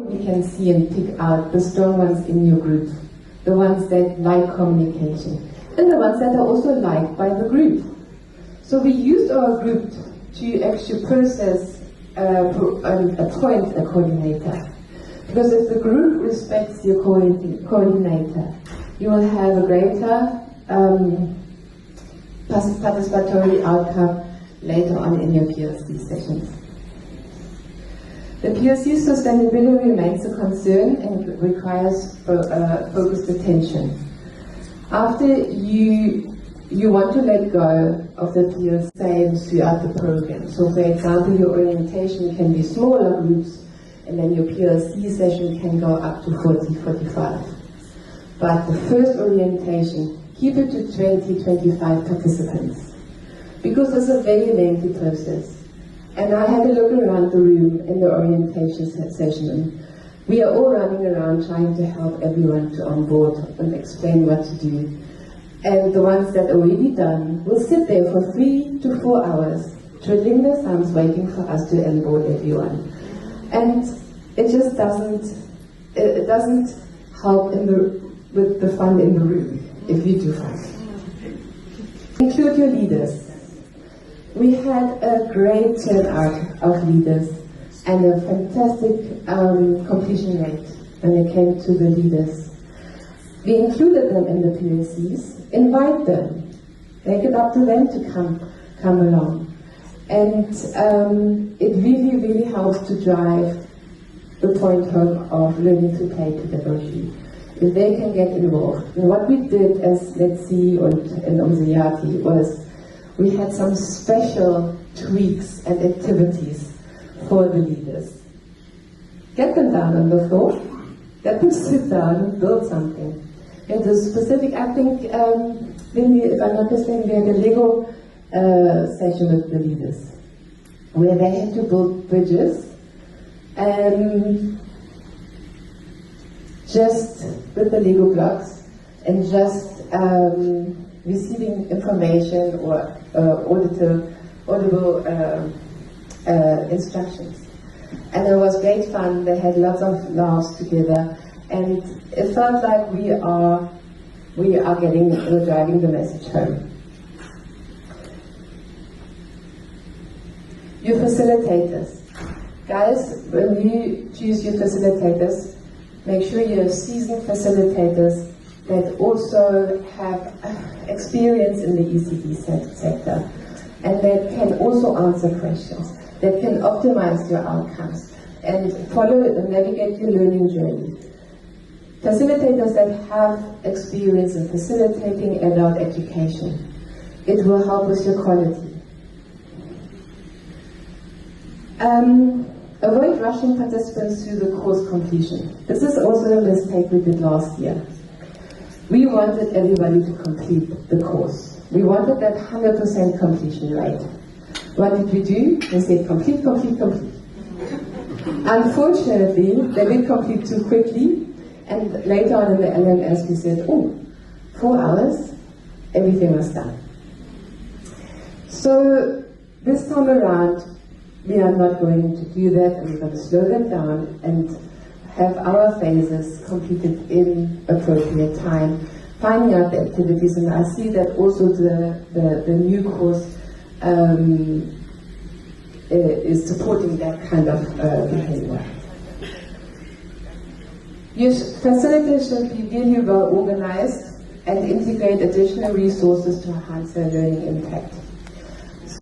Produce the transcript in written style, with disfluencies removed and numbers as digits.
We can see and pick out the strong ones in your group, the ones that like communication, and the ones that are also liked by the group. So we used our group to actually process appoint a coordinator. Because if the group respects your coordinator, you will have a greater participatory outcome later on in your PLC sessions. The PLC sustainability remains a concern and requires focused attention. After you want to let go of the PLCs throughout the program. So for example, your orientation can be smaller groups, and then your PLC session can go up to 40, 45. But the first orientation, keep it to 20, 25 participants. Because it's a very lengthy process. And I had a look around the room in the orientation session, and we are all running around trying to help everyone to onboard and explain what to do. And the ones that are already done will sit there for 3 to 4 hours, twiddling their thumbs, waiting for us to onboard everyone. And it just doesn't help with the fun in the room, if you do fun. Include your leaders. We had a great turnout of leaders and a fantastic completion rate when it came to the leaders. We included them in the PLCs, invite them, make it up to them to come along. And it really, really helps to drive the point home of learning to play pedagogy. If they can get involved. And what we did as LETCEE and uMzinyathi was we had some special tweaks and activities for the leaders. Get them down on the floor, let them sit down and build something. And the specific, I think, if I'm not mistaken, we had a Lego session with the leaders, where they had to build bridges, just with the Lego blocks, and just receiving information or audible instructions. And it was great fun. They had lots of laughs together, and it felt like we are driving the message home. Your facilitators. Guys, when you choose your facilitators, make sure you have seasoned facilitators that also have experience in the ECD sector, and that can also answer questions, that can optimize your outcomes, and follow and navigate your learning journey. Facilitators that have experience in facilitating adult education. It will help with your quality. Avoid rushing participants through the course completion. This is also a mistake we did last year. We wanted everybody to complete the course. We wanted that 100% completion rate. What did we do? We said complete, complete, complete. Unfortunately, they did complete too quickly, and later on in the LMS we said, oh, 4 hours, everything was done. So this time around, we are not going to do that, and we're going to slow them down and have our phases completed in appropriate time, finding out the activities, and I see that also the new course is supporting that kind of behavior. Your facilitators should be really well organized and integrate additional resources to enhance their learning impact.